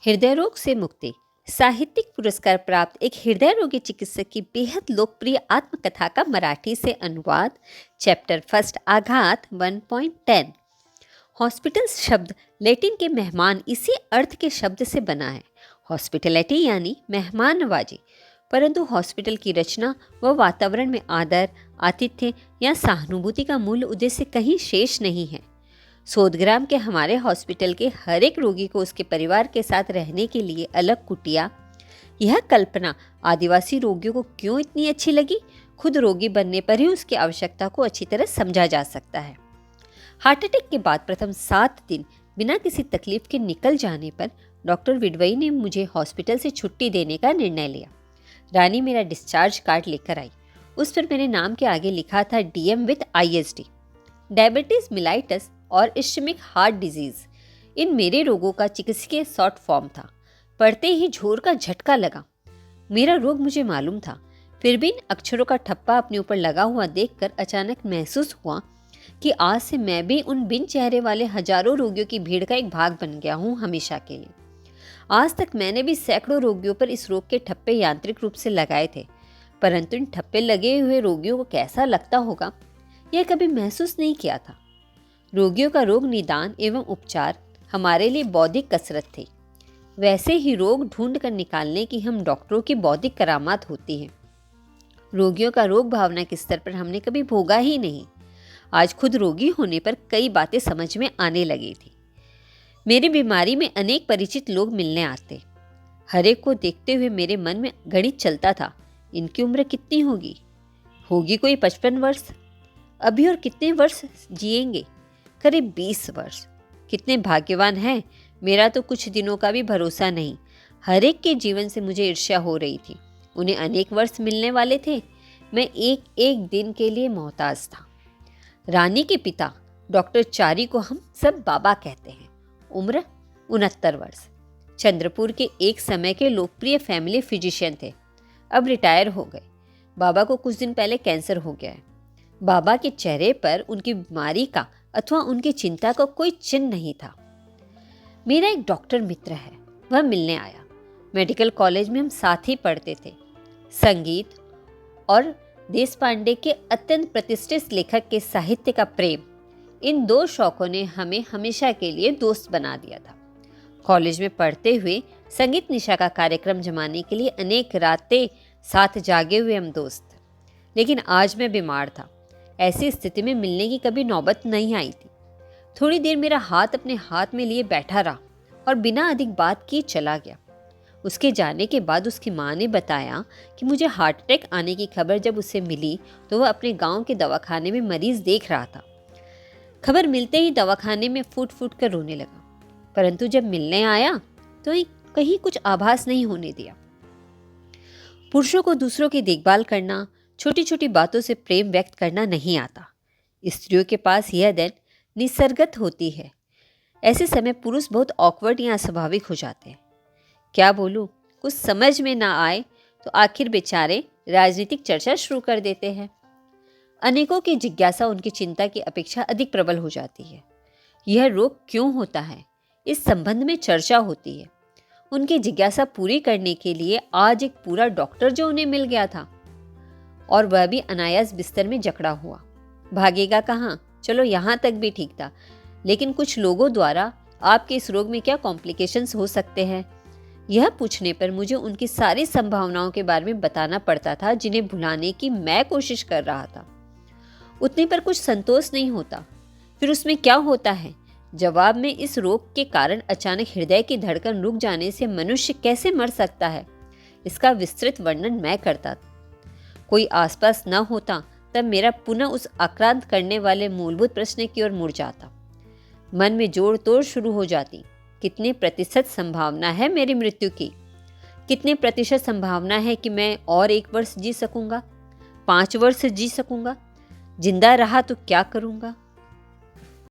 हृदय रोग से मुक्ति साहित्यिक पुरस्कार प्राप्त एक हृदय रोगी चिकित्सक की बेहद लोकप्रिय आत्मकथा का मराठी से अनुवाद। चैप्टर फर्स्ट, आघात 1.10। हॉस्पिटल शब्द लैटिन के मेहमान इसी अर्थ के शब्द से बना है, हॉस्पिटैलिटी यानी मेहमान नवाजी। परंतु हॉस्पिटल की रचना व वातावरण में आदर, आतिथ्य या सहानुभूति का मूल उद्देश्य कहीं शेष नहीं है। सोदग्राम के हमारे हॉस्पिटल के हर एक रोगी को उसके परिवार के साथ रहने के लिए अलग कुटिया, यह कल्पना आदिवासी रोगियों को क्यों इतनी अच्छी लगी, खुद रोगी बनने पर ही उसकी आवश्यकता को अच्छी तरह समझा जा सकता है। हार्ट अटैक के बाद प्रथम 7 दिन बिना किसी तकलीफ के निकल जाने पर डॉक्टर विडवई ने मुझे हॉस्पिटल से छुट्टी देने का निर्णय लिया। रानी मेरा डिस्चार्ज कार्ड लेकर आई। उस पर मेरे नाम के आगे लिखा था DM with ISD, diabetes mellitus और इश्मिक हार्ट डिजीज। इन मेरे रोगों का चिकित्सकीय शॉर्ट फॉर्म था। पढ़ते ही झोर का झटका लगा। मेरा रोग मुझे मालूम था, फिर भी इन अक्षरों का ठप्पा अपने ऊपर लगा हुआ देखकर अचानक महसूस हुआ कि आज से मैं भी उन बिन चेहरे वाले हजारों रोगियों की भीड़ का एक भाग बन गया हूँ हमेशा के लिए। आज तक मैंने भी सैकड़ों रोगियों पर इस रोग के ठप्पे यांत्रिक रूप से लगाए थे, परंतु इन ठप्पे लगे हुए रोगियों को कैसा लगता होगा यह कभी महसूस नहीं किया था। रोगियों का रोग निदान एवं उपचार हमारे लिए बौद्धिक कसरत थी, वैसे ही रोग ढूंढ कर निकालने की हम डॉक्टरों की बौद्धिक करामात होती है। रोगियों का रोग भावना के स्तर पर हमने कभी भोगा ही नहीं। आज खुद रोगी होने पर कई बातें समझ में आने लगी थी। मेरी बीमारी में अनेक परिचित लोग मिलने आते। हर एक को देखते हुए मेरे मन में गणित चलता था, इनकी उम्र कितनी होगी? होगी कोई 55 वर्ष। अभी और कितने वर्ष जिएंगे? करीब 20 वर्ष। कितने भाग्यवान हैं, मेरा तो कुछ दिनों का भी भरोसा नहीं। हर एक के जीवन से मुझे ईर्ष्या हो रही थी। उन्हें अनेक वर्ष मिलने वाले थे, मैं एक एक दिन के लिए मोहताज था। रानी के पिता डॉक्टर चारी को हम सब बाबा कहते हैं। उम्र 69 वर्ष। चंद्रपुर के एक समय के लोकप्रिय फैमिली फिजिशियन थे, अब रिटायर हो गए। बाबा को कुछ दिन पहले कैंसर हो गया है। बाबा के चेहरे पर उनकी बीमारी का अथवा उनकी चिंता का कोई चिन्ह नहीं था। मेरा एक डॉक्टर मित्र है, वह मिलने आया। मेडिकल कॉलेज में हम साथ ही पढ़ते थे। संगीत और देश पांडे के अत्यंत प्रतिष्ठित लेखक के साहित्य का प्रेम, इन दो शौकों ने हमें हमेशा के लिए दोस्त बना दिया था। कॉलेज में पढ़ते हुए संगीत निशा का कार्यक्रम जमाने के लिए अनेक रातें साथ जागे हुए हम दोस्त। लेकिन आज मैं बीमार था। ऐसी स्थिति में मिलने की कभी नौबत नहीं आई थी। थोड़ी देर मेरा हाथ अपने हाथ में लिए बैठा रहा और बिना अधिक बात किए चला गया। उसके जाने के बाद उसकी माँ ने बताया कि मुझे हार्ट अटैक आने की खबर जब उसे मिली तो वह अपने गांव के दवाखाने में मरीज देख रहा था। खबर मिलते ही दवाखाने में फूट फूट कर रोने लगा, परंतु जब मिलने आया तो कहीं कुछ आभास नहीं होने दिया। पुरुषों को दूसरों की देखभाल करना, छोटी छोटी बातों से प्रेम व्यक्त करना नहीं आता। स्त्रियों के पास यह दिन निसर्गत होती है। ऐसे समय पुरुष बहुत ऑकवर्ड या अस्वाभाविक हो जाते हैं। क्या बोलूं, कुछ समझ में ना आए तो आखिर बेचारे राजनीतिक चर्चा शुरू कर देते हैं। अनेकों की जिज्ञासा उनकी चिंता की अपेक्षा अधिक प्रबल हो जाती है। यह रोग क्यों होता है, इस संबंध में चर्चा होती है। उनकी जिज्ञासा पूरी करने के लिए आज एक पूरा डॉक्टर जो उन्हें मिल गया था, और वह भी अनायास बिस्तर में जकड़ा हुआ। भागेगा कहाँ? चलो यहाँ तक भी ठीक था, लेकिन कुछ लोगों द्वारा आपके इस रोग में क्या कॉम्प्लिकेशंस हो सकते हैं, यह पूछने पर मुझे उनकी सारी संभावनाओं के बारे में बताना पड़ता था, जिन्हें भुलाने की मैं कोशिश कर रहा था। उतने पर कुछ संतोष नहीं होता। फिर उसमें क्या होता है? जवाब में इस रोग के कारण अचानक हृदय की धड़कन रुक जाने से मनुष्य कैसे मर सकता है, इसका विस्तृत वर्णन मैं करता। कोई आसपास न होता तब मेरा पुनः उस आक्रांत करने वाले मूलभूत प्रश्न की ओर मुड़ जाता। मन में जोड़ तोड़ शुरू हो जाती। कितने प्रतिशत संभावना है मेरी मृत्यु की? कितने प्रतिशत संभावना है कि मैं और 1 वर्ष जी सकूंगा, 5 वर्ष जी सकूंगा? जिंदा रहा तो क्या करूंगा?